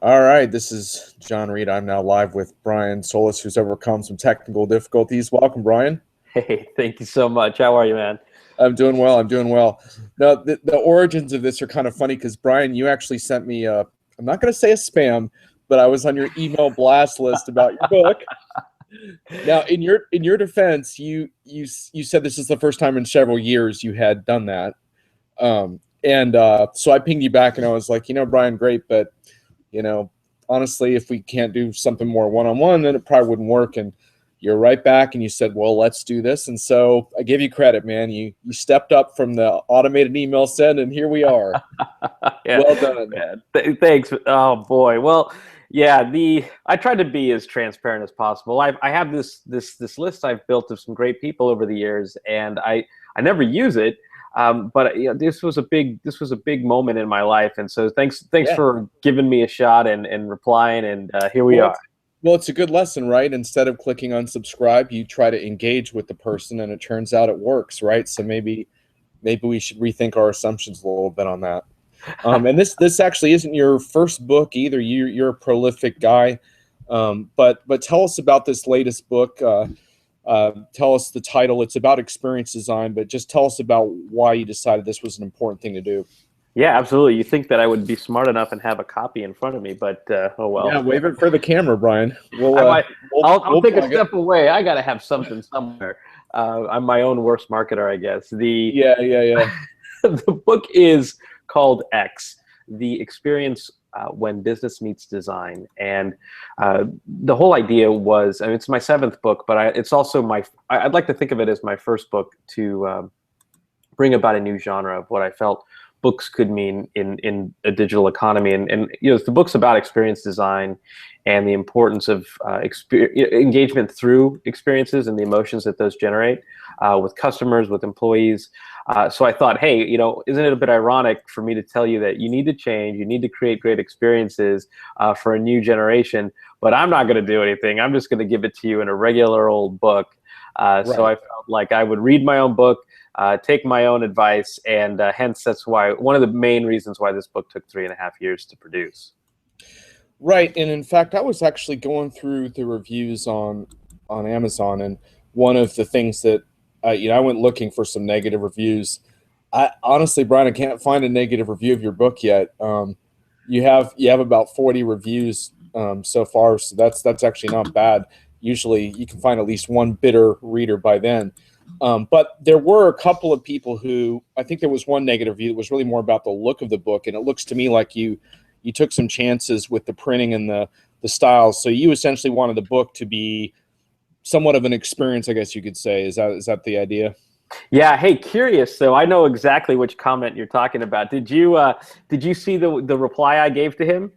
All right, this is John Reed. I'm now live with Brian Solis, who's overcome some technical difficulties. Welcome, Brian. Hey, thank you so much. How are you, man? I'm doing well. I'm doing well. Now, the origins of this are kind of funny because, Brian, you actually sent me, I'm not going to say a spam, but I was on your email blast list about your book. Now, in your defense, you said this is the first time in several years you had done that. So I pinged you back and I was like, Brian, great, but you know, honestly, if we can't do something more one-on-one, then it probably wouldn't work. And you're right back and you said, well, let's do this. And so I give you credit, man. You stepped up from the automated email send, and here we are. Yeah, well done. thanks. Oh boy. Well, yeah. I tried to be as transparent as possible. I have this list I've built of some great people over the years, and I never use it. But this was a big moment in my life, and so thanks for giving me a shot and replying, and here we are. Well, it's a good lesson, right? Instead of clicking unsubscribe, you try to engage with the person, and it turns out it works, right? So maybe we should rethink our assumptions a little bit on that. And this actually isn't your first book either. You're a prolific guy, but tell us about this latest book. Tell us the title. It's about experience design, but just tell us about why you decided this was an important thing to do. Yeah, absolutely. You think that I would be smart enough and have a copy in front of me, but oh well. Yeah, wave it for the camera, Brian. I'll take a step away. I got to have something somewhere. I'm my own worst marketer, I guess. Yeah. The book is called X, The Experience When Business Meets Design. And the whole idea was, I mean, it's my 7th book, but it's also I'd like to think of it as my first book to bring about a new genre of what I felt books could mean in a digital economy. And the book's about experience design and the importance of engagement through experiences and the emotions that those generate with customers, with employees. So I thought, hey, isn't it a bit ironic for me to tell you that you need to change, you need to create great experiences for a new generation, but I'm not going to do anything. I'm just going to give it to you in a regular old book. Right. So I felt like I would read my own book, take my own advice, and hence that's why one of the main reasons why this book took 3.5 years to produce. Right, and in fact, I was actually going through the reviews on Amazon, and one of the things that I went looking for some negative reviews. Honestly, Brian, I can't find a negative review of your book yet. You have about 40 reviews so far, so that's actually not bad. Usually, you can find at least one bitter reader by then. But there were a couple of people who, I think there was one negative review that was really more about the look of the book, and it looks to me like you took some chances with the printing and the styles. So you essentially wanted the book to be somewhat of an experience, I guess you could say. Is that the idea? Yeah. Hey, curious. So I know exactly which comment you're talking about. Did you see the reply I gave to him?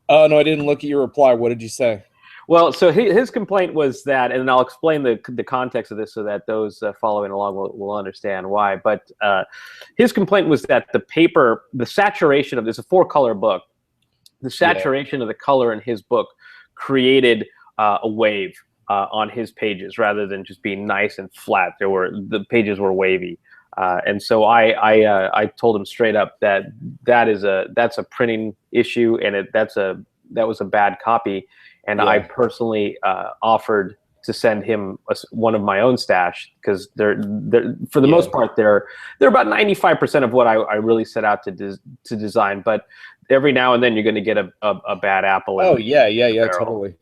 Oh, no, I didn't look at your reply. What did you say? Well, so his complaint was that, and I'll explain the context of this so that those following along will understand why. But his complaint was that the saturation of this, a 4-color book, the saturation of the color in his book created a wave on his pages rather than just being nice and flat. The pages were wavy. And so I told him straight up that's a printing issue, and that was a bad copy. And I personally offered to send him one of my own stash, because they're for the most part they're about 95% of what I really set out to design. But every now and then you're going to get a bad apple. Oh yeah, totally.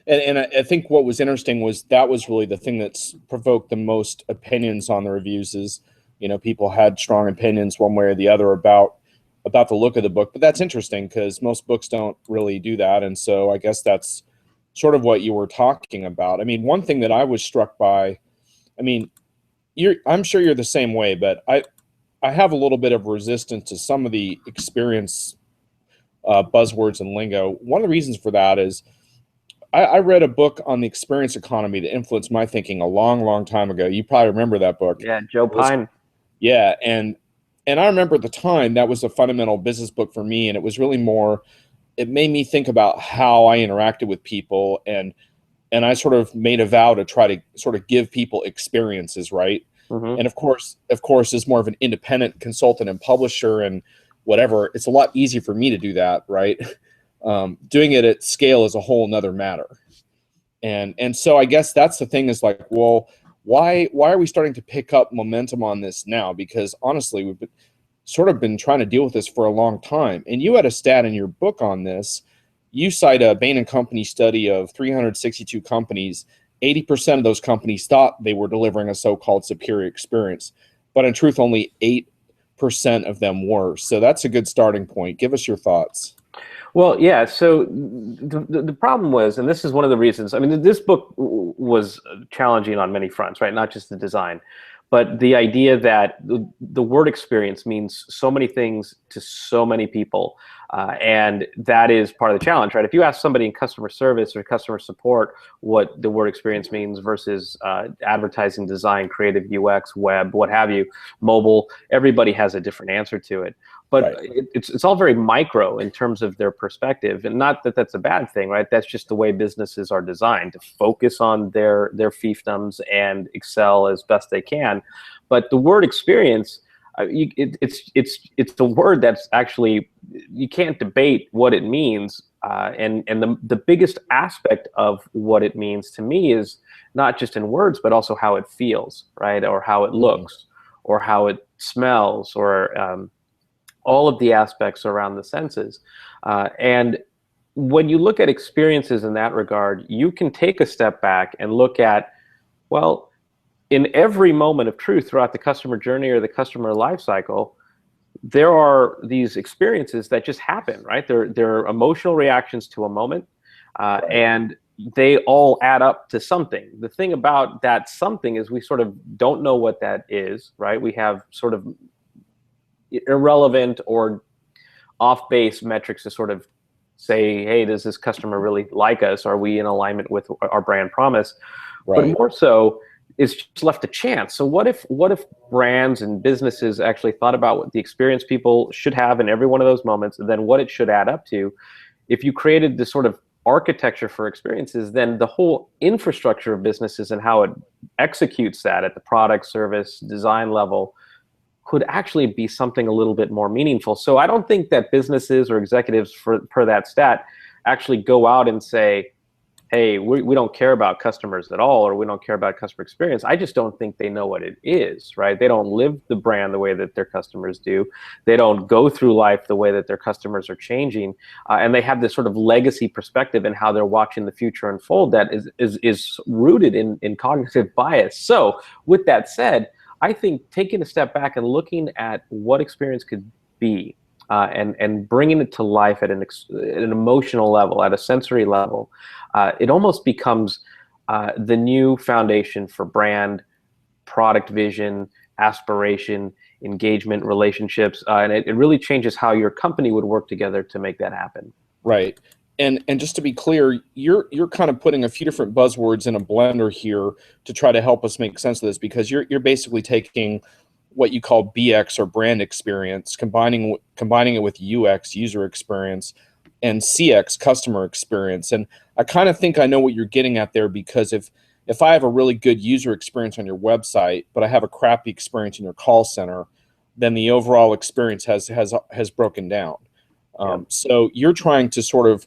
And I think what was interesting was that was really the thing that's provoked the most opinions on the reviews. Is people had strong opinions one way or the other about the look of the book. But that's interesting because most books don't really do that, and so I guess that's sort of what you were talking about. I mean, one thing that I was struck by, I mean, I'm sure you're the same way, but I have a little bit of resistance to some of the experience buzzwords and lingo. One of the reasons for that is I read a book on the experience economy that influenced my thinking a long, long time ago. You probably remember that book. Yeah, Joe Pine. Yeah, and I remember at the time that was a fundamental business book for me, and it was really more, it made me think about how I interacted with people, and I sort of made a vow to try to sort of give people experiences, right? Mm-hmm. And of course, as more of an independent consultant and publisher and whatever, it's a lot easier for me to do that, right? Doing it at scale is a whole nother matter. And so I guess that's the thing, is like, well, why are we starting to pick up momentum on this now? Because honestly, we've been trying to deal with this for a long time. And you had a stat in your book on this. You cite a Bain & Company study of 362 companies. 80% of those companies thought they were delivering a so-called superior experience, but in truth, only 8% of them were. So that's a good starting point. Give us your thoughts. Well, yeah. So the problem was, and this is one of the reasons. I mean, this book was challenging on many fronts, right? Not just the design, but the idea that the word experience means so many things to so many people, and that is part of the challenge, right? If you ask somebody in customer service or customer support what the word experience means versus advertising, design, creative, UX, web, what have you, mobile, everybody has a different answer to it. But Right. it's all very micro in terms of their perspective, and not that that's a bad thing, right? That's just the way businesses are designed, to focus on their fiefdoms and excel as best they can. But the word experience, it's the word that's actually, you can't debate what it means, and the biggest aspect of what it means to me is not just in words, but also how it feels, right? Or how it looks, or how it smells, or all of the aspects around the senses. And when you look at experiences in that regard, you can take a step back and look at, well, in every moment of truth throughout the customer journey or the customer life cycle, there are these experiences that just happen, right? They're emotional reactions to a moment, and they all add up to something. The thing about that something is we sort of don't know what that is, right? We have sort of irrelevant or off-base metrics to sort of say, hey, does this customer really like us? Are we in alignment with our brand promise? Right. But more so, it's just left to chance. So what if brands and businesses actually thought about what the experience people should have in every one of those moments, and then what it should add up to? If you created this sort of architecture for experiences, then the whole infrastructure of businesses and how it executes that at the product, service, design level could actually be something a little bit more meaningful. So I don't think that businesses or executives, per that stat, actually go out and say, hey, we don't care about customers at all, or we don't care about customer experience. I just don't think they know what it is, right? They don't live the brand the way that their customers do. They don't go through life the way that their customers are changing. And they have this sort of legacy perspective in how they're watching the future unfold that is rooted in cognitive bias. So with that said, I think taking a step back and looking at what experience could be, and bringing it to life at an emotional level, at a sensory level, it almost becomes the new foundation for brand, product vision, aspiration, engagement, relationships, and it really changes how your company would work together to make that happen. Right. And just to be clear, you're kind of putting a few different buzzwords in a blender here to try to help us make sense of this, because you're basically taking what you call BX, or brand experience, combining it with UX, user experience, and CX, customer experience. And I kind of think I know what you're getting at there, because if I have a really good user experience on your website, but I have a crappy experience in your call center, then the overall experience has broken down. So you're trying to sort of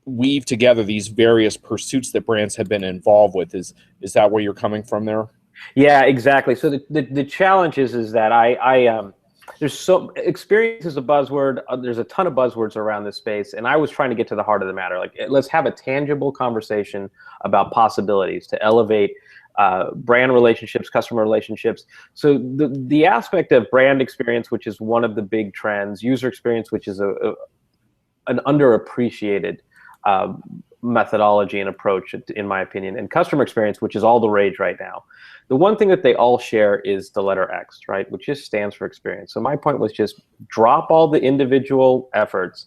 weave together these various pursuits that brands have been involved with. Is that where you're coming from there? Yeah, exactly. So the challenge is that there's so experience is a buzzword. There's a ton of buzzwords around this space, and I was trying to get to the heart of the matter. Like, let's have a tangible conversation about possibilities to elevate brand relationships, customer relationships. So the aspect of brand experience, which is one of the big trends, user experience, which is an underappreciated methodology and approach, in my opinion, and customer experience, which is all the rage right now. The one thing that they all share is the letter X, right, which just stands for experience. So my point was just drop all the individual efforts,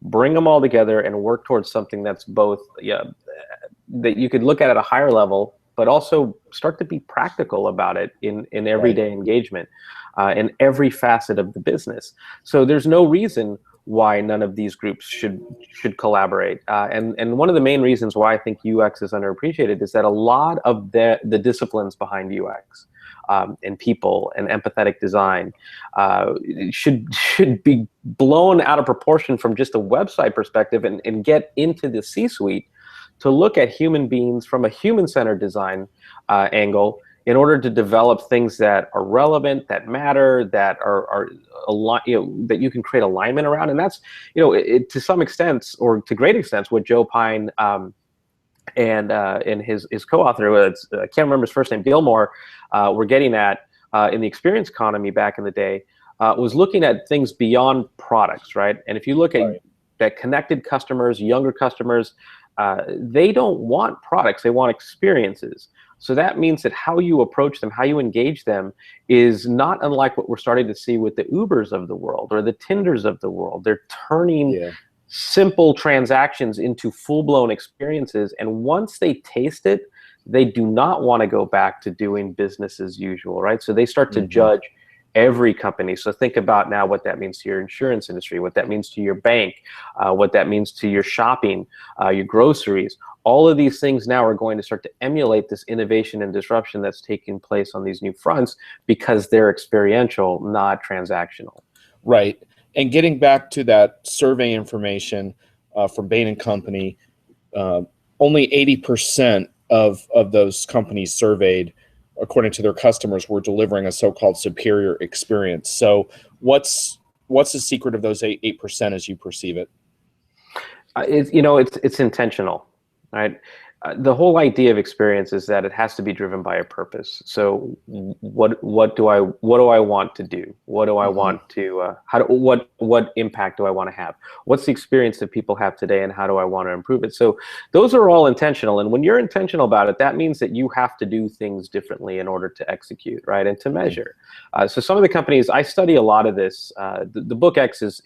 bring them all together, and work towards something that's both, that you could look at a higher level, but also start to be practical about it in everyday engagement, in every facet of the business. So there's no reason why none of these groups should collaborate. And one of the main reasons why I think UX is underappreciated is that a lot of the disciplines behind UX, and people and empathetic design should be blown out of proportion from just a website perspective, and get into the C-suite to look at human beings from a human-centered design angle in order to develop things that are relevant, that matter, that are that you can create alignment around. And that's, to some extent, or to great extent, what Joe Pine and his co-author, I can't remember his first name, Gilmore, were getting at in the experience economy back in the day, was looking at things beyond products, right? And if you look at that, connected customers, younger customers, they don't want products, they want experiences. So that means that how you approach them, how you engage them, is not unlike what we're starting to see with the Ubers of the world or the Tinders of the world. They're turning simple transactions into full-blown experiences, and once they taste it, they do not want to go back to doing business as usual, right? So they start to judge every company. So think about now what that means to your insurance industry, what that means to your bank, what that means to your shopping, your groceries. All of these things now are going to start to emulate this innovation and disruption that's taking place on these new fronts, because they're experiential, not transactional. Right. And getting back to that survey information from Bain and Company, only 80% of those companies surveyed, according to their customers, were delivering a so-called superior experience. So what's the secret of those 8% as you perceive it? It's intentional, right? The whole idea of experience is that it has to be driven by a purpose. So what do I want to do? What do I want to what impact do I want to have? What's the experience that people have today, and how do I want to improve it? So those are all intentional, and when you're intentional about it, that means that you have to do things differently in order to execute, right, and to measure. So some of the companies, I study a lot of this. The book X is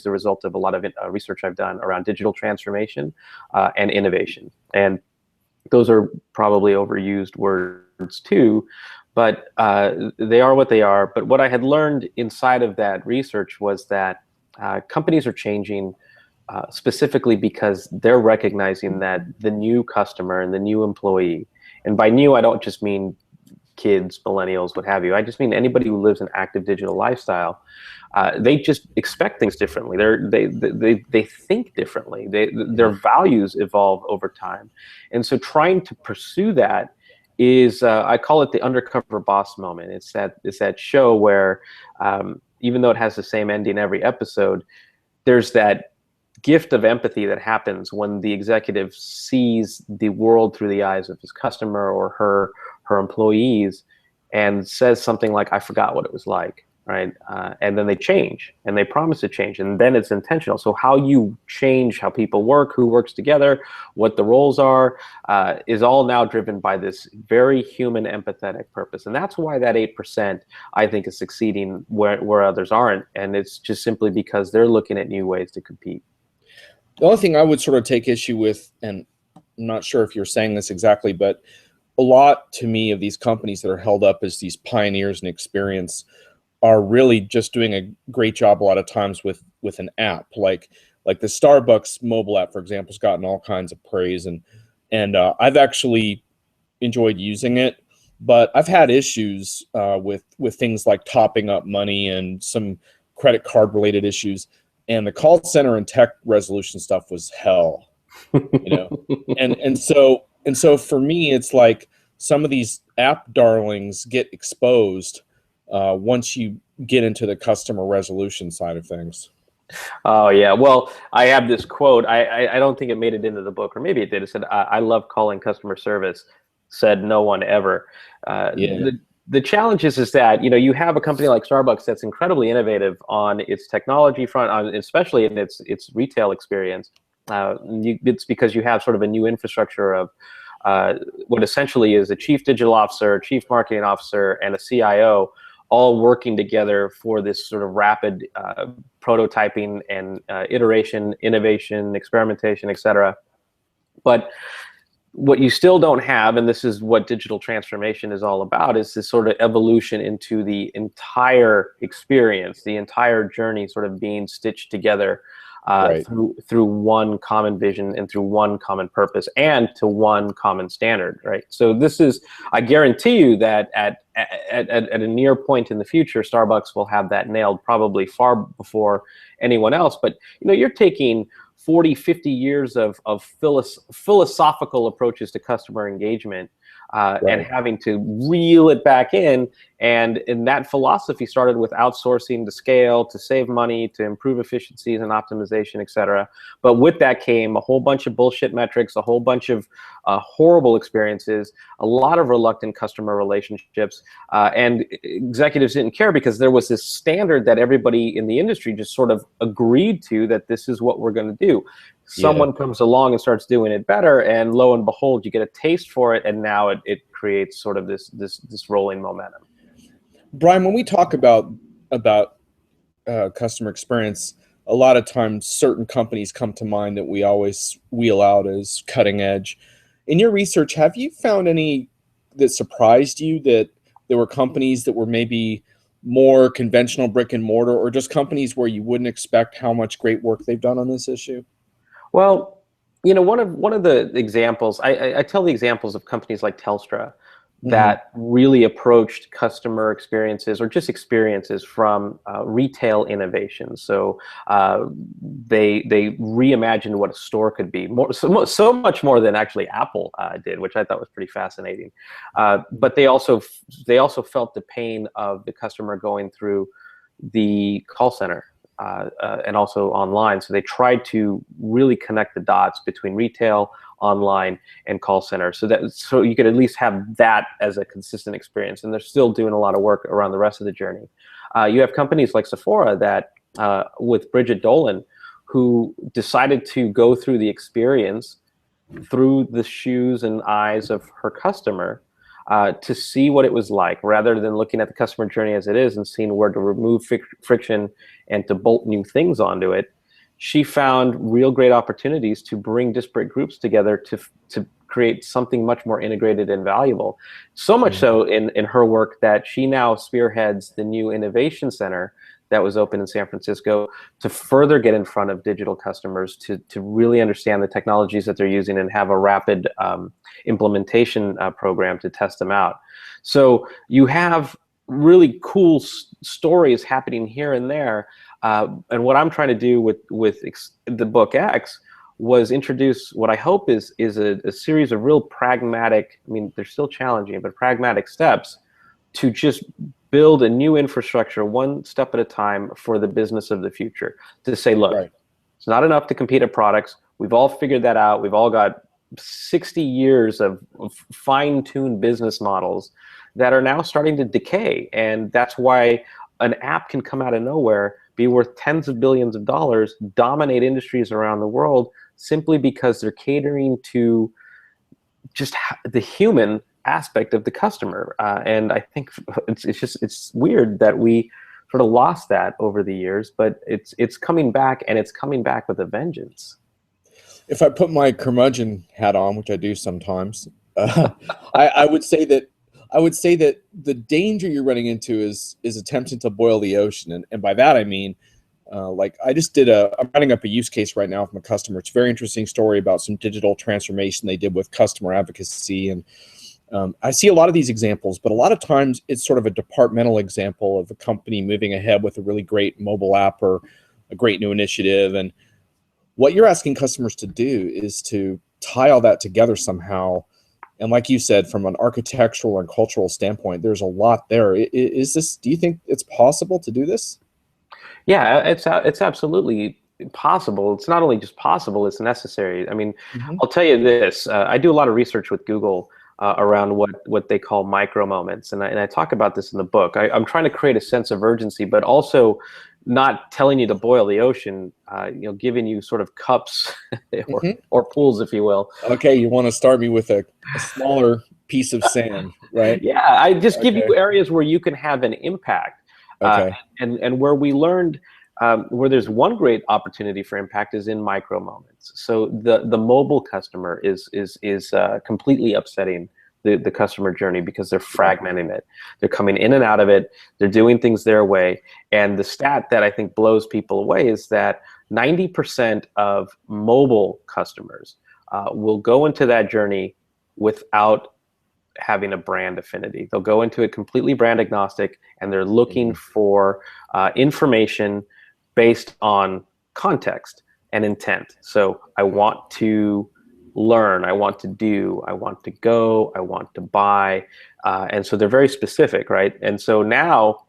the result of a lot of research I've done around digital transformation and innovation. And those are probably overused words too, but they are what they are. But what I had learned inside of that research was that companies are changing specifically because they're recognizing that the new customer and the new employee, and by new, I don't just mean kids, millennials, what have you. I just mean anybody who lives an active digital lifestyle. They just expect things differently. They think differently. Their values evolve over time, and so trying to pursue that is I call it the undercover boss moment. It's that show where even though it has the same ending every episode, there's that gift of empathy that happens when the executive sees the world through the eyes of his customer or her employees, and says something like, "I forgot what it was like." Right, and then they change, and they promise to change, and then it's intentional. So how you change how people work, who works together, what the roles are, is all now driven by this very human, empathetic purpose. And that's why that 8%, I think, is succeeding where others aren't, and it's just simply because they're looking at new ways to compete. The only thing I would sort of take issue with, and I'm not sure if you're saying this exactly, but a lot to me of these companies that are held up as these pioneers in experience are really just doing a great job a lot of times with an app, like the Starbucks mobile app, for example, has gotten all kinds of praise, and I've actually enjoyed using it, but I've had issues with things like topping up money and some credit card related issues, and the call center and tech resolution stuff was hell, and so for me, it's like some of these app darlings get exposed once you get into the customer resolution side of things. Oh yeah, well, I have this quote. I don't think it made it into the book, or maybe it did. It said, "I love calling customer service. Said no one ever." The challenge is that you have a company like Starbucks that's incredibly innovative on its technology front, especially in its retail experience. It's because you have sort of a new infrastructure of what essentially is a chief digital officer, a chief marketing officer, and a CIO, all working together for this sort of rapid prototyping and iteration, innovation, experimentation, etc. But what you still don't have, and this is what digital transformation is all about, is this sort of evolution into the entire experience, the entire journey sort of being stitched together Right. through one common vision and through one common purpose and to one common standard, right? So this is, I guarantee you that at a near point in the future, Starbucks will have that nailed probably far before anyone else. But you're taking 40, 50 years of philosophical approaches to customer engagement and Right. having to reel it back in. And that philosophy started with outsourcing to scale, to save money, to improve efficiencies and optimization, et cetera. But with that came a whole bunch of bullshit metrics, a whole bunch of horrible experiences, a lot of reluctant customer relationships, and executives didn't care because there was this standard that everybody in the industry just sort of agreed to, that this is what we're going to do. Yeah. Someone comes along and starts doing it better, and lo and behold, you get a taste for it, and now it creates sort of this rolling momentum. Brian, when we talk about customer experience, a lot of times certain companies come to mind that we always wheel out as cutting edge. In your research, have you found any that surprised you, that there were companies that were maybe more conventional brick and mortar, or just companies where you wouldn't expect how much great work they've done on this issue? Well, one of the examples, I tell the examples of companies like Telstra Hmm. that really approached customer experiences or just experiences from retail innovation. So they reimagined what a store could be, so much more than actually Apple did, which I thought was pretty fascinating. But they also felt the pain of the customer going through the call center. And also online. So they tried to really connect the dots between retail, online, and call center, so you could at least have that as a consistent experience. And they're still doing a lot of work around the rest of the journey. You have companies like Sephora that, with Bridget Dolan, who decided to go through the experience through the shoes and eyes of her customer, to see what it was like, rather than looking at the customer journey as it is and seeing where to remove friction and to bolt new things onto it. She found real great opportunities to bring disparate groups together to create something much more integrated and valuable. So much so in her work that she now spearheads the new innovation center that was open in San Francisco to further get in front of digital customers, to really understand the technologies that they're using and have a rapid implementation program to test them out. So you have really cool stories happening here and there. And what I'm trying to do with the book X was introduce what I hope is a series of real pragmatic, I mean, they're still challenging, but pragmatic steps to just build a new infrastructure one step at a time for the business of the future. To say, look, Right. it's not enough to compete at products. We've all figured that out. We've all got 60 years of fine-tuned business models that are now starting to decay. And that's why an app can come out of nowhere, be worth tens of billions of dollars, dominate industries around the world, simply because they're catering to just the human aspect of the customer. And I think it's weird that we sort of lost that over the years, but it's coming back, and it's coming back with a vengeance. If I put my curmudgeon hat on, which I do sometimes, I would say that the danger you're running into is attempting to boil the ocean, and by that I mean, like I'm writing up a use case right now from a customer. It's a very interesting story about some digital transformation they did with customer advocacy, and I see a lot of these examples, but a lot of times it's sort of a departmental example of a company moving ahead with a really great mobile app or a great new initiative. And what you're asking customers to do is to tie all that together somehow. And like you said, from an architectural and cultural standpoint, there's a lot there. Do you think it's possible to do this? Yeah, it's absolutely possible. It's not only just possible, it's necessary. I mean, Hmm. I'll tell you this. I do a lot of research with Google around what they call micro moments, and I talk about this in the book. I'm trying to create a sense of urgency, but also not telling you to boil the ocean. Giving you sort of cups Hmm. or pools, if you will. Okay, you want to start me with a smaller piece of sand, right? Yeah, I just give you Okay. areas where you can have an impact, uh, Okay. and where we learned where there's one great opportunity for impact is in micro moments. So the mobile customer is completely upsetting the customer journey because they're fragmenting it. They're coming in and out of it. They're doing things their way. And the stat that I think blows people away is that 90% of mobile customers will go into that journey without having a brand affinity. They'll go into it completely brand agnostic, and they're looking for information based on context and intent. So I want to learn, I want to do, I want to go, I want to buy. And so they're very specific, right? And so now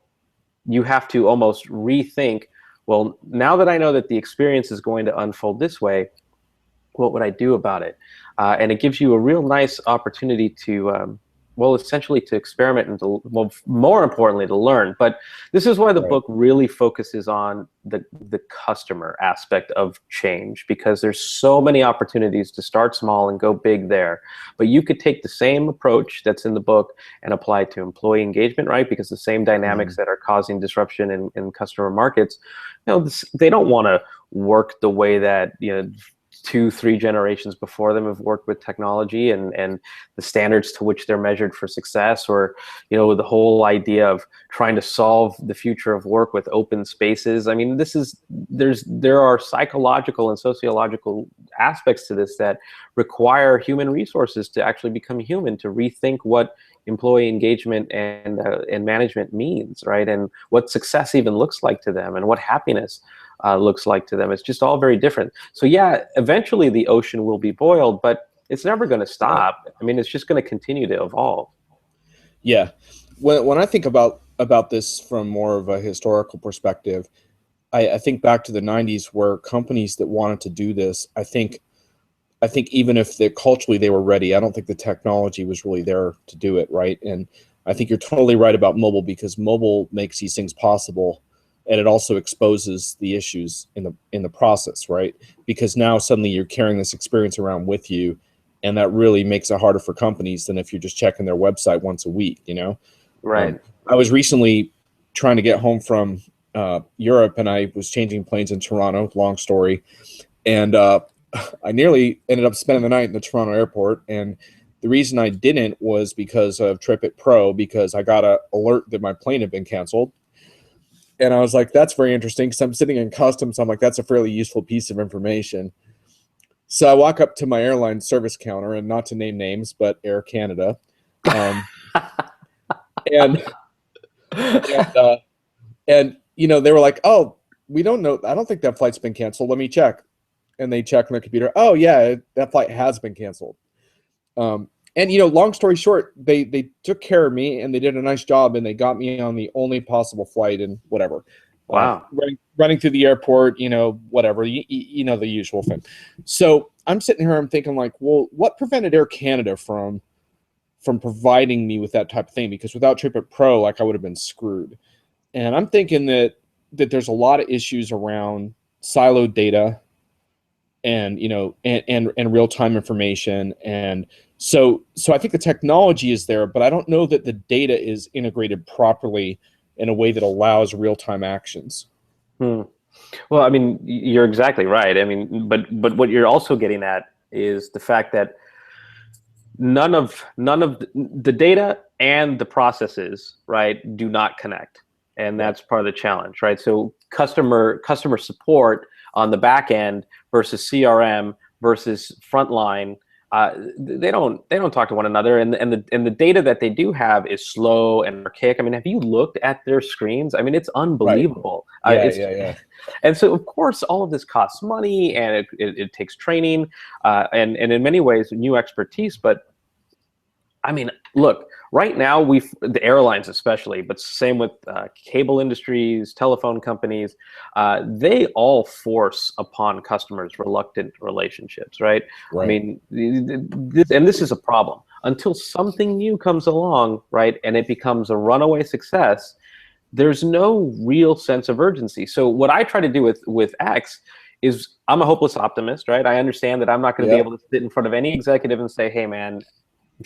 you have to almost rethink, well, now that I know that the experience is going to unfold this way, what would I do about it? And it gives you a real nice opportunity to, well, essentially to experiment and to, well, more importantly, to learn. But this is why the book really focuses on the customer aspect of change, because there's so many opportunities to start small and go big there. But you could take the same approach that's in the book and apply it to employee engagement, right? Because the same dynamics that are causing disruption in customer markets, you know, they don't want to work the way that, you know, 2-3 generations before them have worked with technology, and the standards to which they're measured for success, or, you know, the whole idea of trying to solve the future of work with open spaces. I mean, there are psychological and sociological aspects to this that require human resources to actually become human, to rethink what employee engagement and management means, right? And what success even looks like to them, and what happiness looks like to them. It's just all very different. So yeah, eventually the ocean will be boiled, but it's never going to stop. I mean, it's just going to continue to evolve. Yeah. When I think about this from more of a historical perspective, I think back to the 90s, where companies that wanted to do this, I think even if culturally they were ready, I don't think the technology was really there to do it, right? And I think you're totally right about mobile, because mobile makes these things possible. And it also exposes the issues in the process, right? Because now suddenly you're carrying this experience around with you, and that really makes it harder for companies than if you're just checking their website once a week, you know? Right. I was recently trying to get home from Europe, and I was changing planes in Toronto, long story. And I nearly ended up spending the night in the Toronto airport. And the reason I didn't was because of TripIt Pro, because I got an alert that my plane had been canceled. And I was like, that's very interesting, because I'm sitting in customs. So I'm like, that's a fairly useful piece of information. So I walk up to my airline service counter, and not to name names, but Air Canada. And you know, they were like, oh, we don't know. I don't think that flight's been canceled. Let me check. And they check on their computer. Oh, yeah, that flight has been canceled. And, you know, long story short, they took care of me, and they did a nice job, and they got me on the only possible flight, and whatever. Wow. Running through the airport, you know, whatever, you know, the usual thing. So I'm sitting here, I'm thinking like, well, what prevented Air Canada from providing me with that type of thing? Because without TripIt Pro, like, I would have been screwed. And I'm thinking that there's a lot of issues around siloed data, and, you know, and real-time information. And so I think the technology is there, but I don't know that the data is integrated properly in a way that allows real-time actions. Well, I mean, you're exactly right. I mean, but what you're also getting at is the fact that none of the data and the processes, right, do not connect. And that's part of the challenge, right? So customer support on the back end versus CRM versus frontline, they don't talk to one another, and the data that they do have is slow and archaic. I mean, have you looked at their screens? I mean, it's unbelievable. Right. Yeah. And so, of course, all of this costs money, and it takes training, and in many ways, new expertise. But I mean, look, right now, the airlines especially, but same with cable industries, telephone companies, they all force upon customers reluctant relationships, right? I mean, this is a problem. Until something new comes along, right, and it becomes a runaway success, there's no real sense of urgency. So what I try to do with X is, I'm a hopeless optimist, right? I understand that I'm not going to be able to sit in front of any executive and say, hey, man,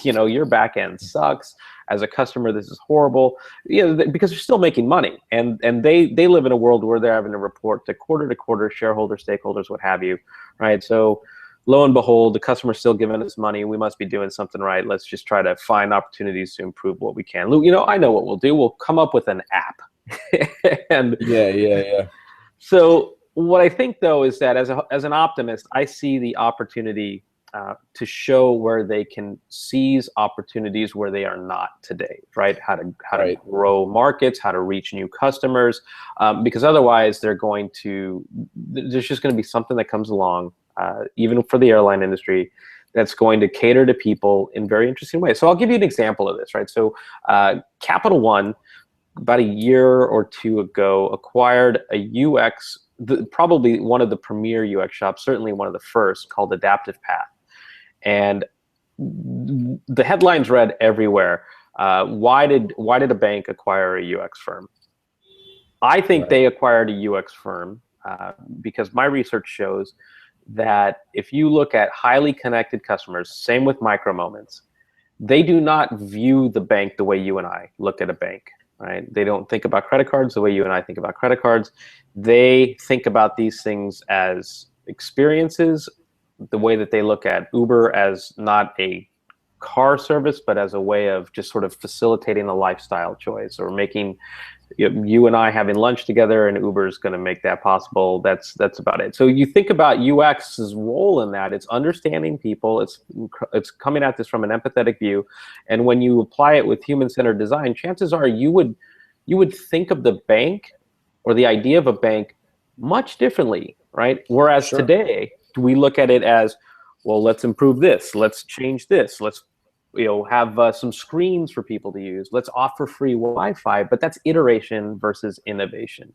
you know, your back end sucks. As a customer, this is horrible. You know, because they're still making money, and they live in a world where they're having to report to quarter, shareholder, stakeholders, what have you, right? So, lo and behold, the customer's still giving us money. We must be doing something right. Let's just try to find opportunities to improve what we can. You know, I know what we'll do. We'll come up with an app, and yeah. So what I think, though, is that as an optimist, I see the opportunity to show where they can seize opportunities where they are not today, right? How to grow markets, how to reach new customers, because otherwise there's just going to be something that comes along, even for the airline industry, that's going to cater to people in very interesting ways. So I'll give you an example of this, right? So Capital One, about a year or two ago, acquired a UX, probably one of the premier UX shops, certainly one of the first, called Adaptive Path. And the headlines read everywhere. Why did a bank acquire a UX firm? I think they acquired a UX firm because my research shows that if you look at highly connected customers, same with micro moments, they do not view the bank the way you and I look at a bank, right? They don't think about credit cards the way you and I think about credit cards. They think about these things as experiences, the way that they look at Uber as not a car service, but as a way of just sort of facilitating a lifestyle choice, or making you and I having lunch together, and Uber is going to make that possible. That's about it. So you think about UX's role in that. It's understanding people. It's coming at this from an empathetic view, and when you apply it with human-centered design, chances are you would think of the bank or the idea of a bank much differently, right? Whereas today we look at it as, well, let's improve this, let's change this, let's have some screens for people to use, let's offer free Wi-Fi, but that's iteration versus innovation.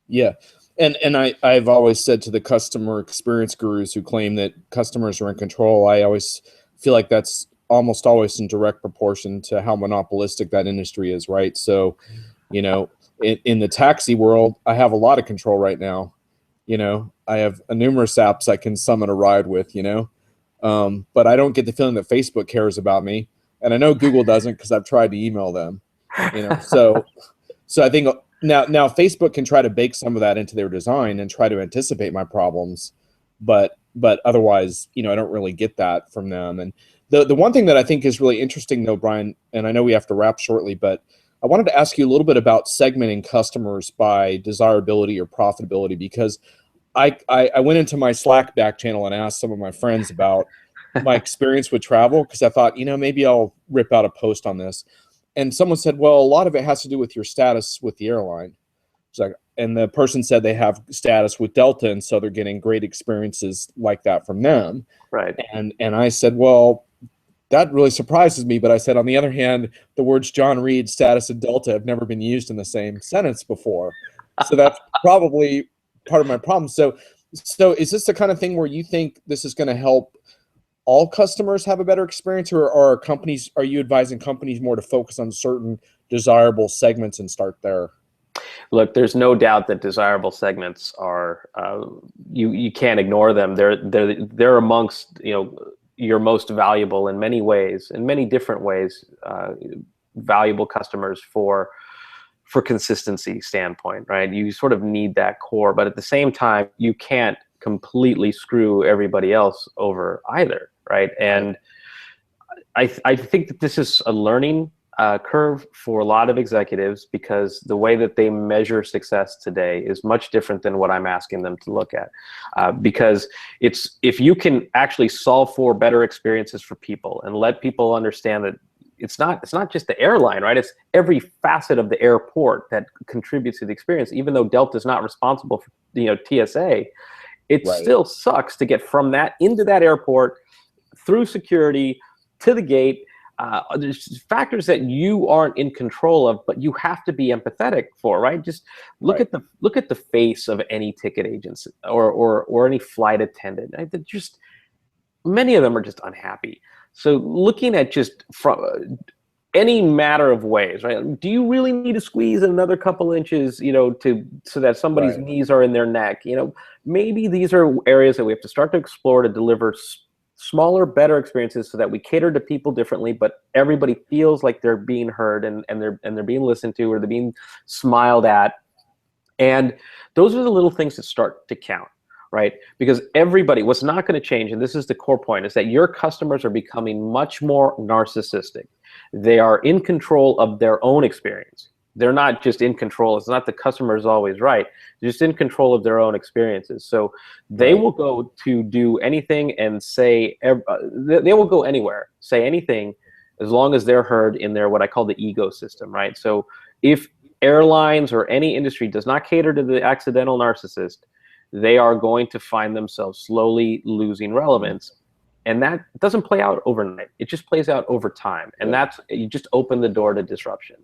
Yeah, and I've always said to the customer experience gurus who claim that customers are in control, I always feel like that's almost always in direct proportion to how monopolistic that industry is, right? So, in the taxi world, I have a lot of control right now. I have numerous apps I can summon a ride with, but I don't get the feeling that Facebook cares about me. And I know Google doesn't, because I've tried to email them, So I think now Facebook can try to bake some of that into their design and try to anticipate my problems. But otherwise, I don't really get that from them. And the one thing that I think is really interesting, though, Brian, and I know we have to wrap shortly, but I wanted to ask you a little bit about segmenting customers by desirability or profitability, because I went into my Slack back channel and asked some of my friends about my experience with travel, because I thought, maybe I'll rip out a post on this. And someone said, well, a lot of it has to do with your status with the airline. And the person said they have status with Delta, and so they're getting great experiences like that from them. Right. And I said, well, that really surprises me. But I said, on the other hand, the words John Reed, status, and Delta have never been used in the same sentence before. So that's probably part of my problem. So is this the kind of thing where you think this is going to help all customers have a better experience, or are you advising companies more to focus on certain desirable segments and start there? Look, there's no doubt that desirable segments are you can't ignore them. They're amongst your most valuable in many ways, in many different ways, valuable customers for consistency standpoint, right? You sort of need that core, but at the same time, you can't completely screw everybody else over either, right? And I think that this is a learning curve for a lot of executives, because the way that they measure success today is much different than what I'm asking them to look at. Because if you can actually solve for better experiences for people and let people understand that it's not just the airline, right? It's every facet of the airport that contributes to the experience. Even though Delta is not responsible for TSA, it still sucks to get from that into that airport, through security, to the gate. There's factors that you aren't in control of, but you have to be empathetic for, right? Just look at the face of any ticket agent or any flight attendant. Right? Just many of them are just unhappy. So looking at just from any matter of ways, right? Do you really need to squeeze another couple inches, so that somebody's knees are in their neck? Maybe these are areas that we have to start to explore to deliver smaller, better experiences, so that we cater to people differently, but everybody feels like they're being heard and they're being listened to, or they're being smiled at. And those are the little things that start to count, right? Because what's not going to change, and this is the core point, is that your customers are becoming much more narcissistic. They are in control of their own experience. they're not just in control. It's not the customer is always right. They're just in control of their own experiences. So they Right. will go to do anything and say, they will go anywhere, say anything, as long as they're heard in their, what I call the ecosystem, right? So if airlines or any industry does not cater to the accidental narcissist, they are going to find themselves slowly losing relevance. And that doesn't play out overnight. It just plays out over time. And Yeah. that's, you just open the door to disruption.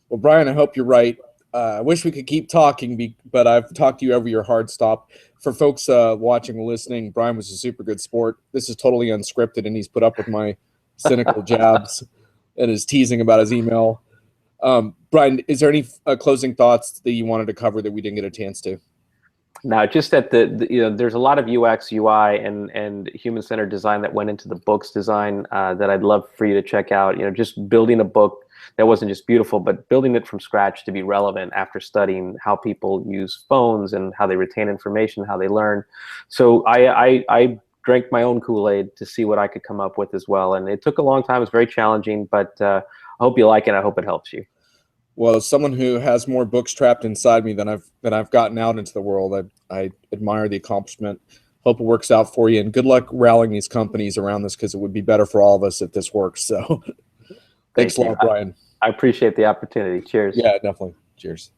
Well, Brian, I hope you're right. I wish we could keep talking, but I've talked to you over your hard stop. For folks watching and listening, Brian was a super good sport. This is totally unscripted, and he's put up with my cynical jabs and his teasing about his email. Brian, is there any closing thoughts that you wanted to cover that we didn't get a chance to? Now, just that there's a lot of UX, UI, and human-centered design that went into the book's design that I'd love for you to check out. Just building a book that wasn't just beautiful, but building it from scratch to be relevant after studying how people use phones and how they retain information, how they learn. So I drank my own Kool-Aid to see what I could come up with as well, and it took a long time. It was very challenging, but I hope you like it. I hope it helps you. Well, as someone who has more books trapped inside me than I've gotten out into the world, I admire the accomplishment. Hope it works out for you, and good luck rallying these companies around this, because it would be better for all of us if this works. So, thanks a lot, Brian. I appreciate the opportunity. Cheers. Yeah, definitely. Cheers.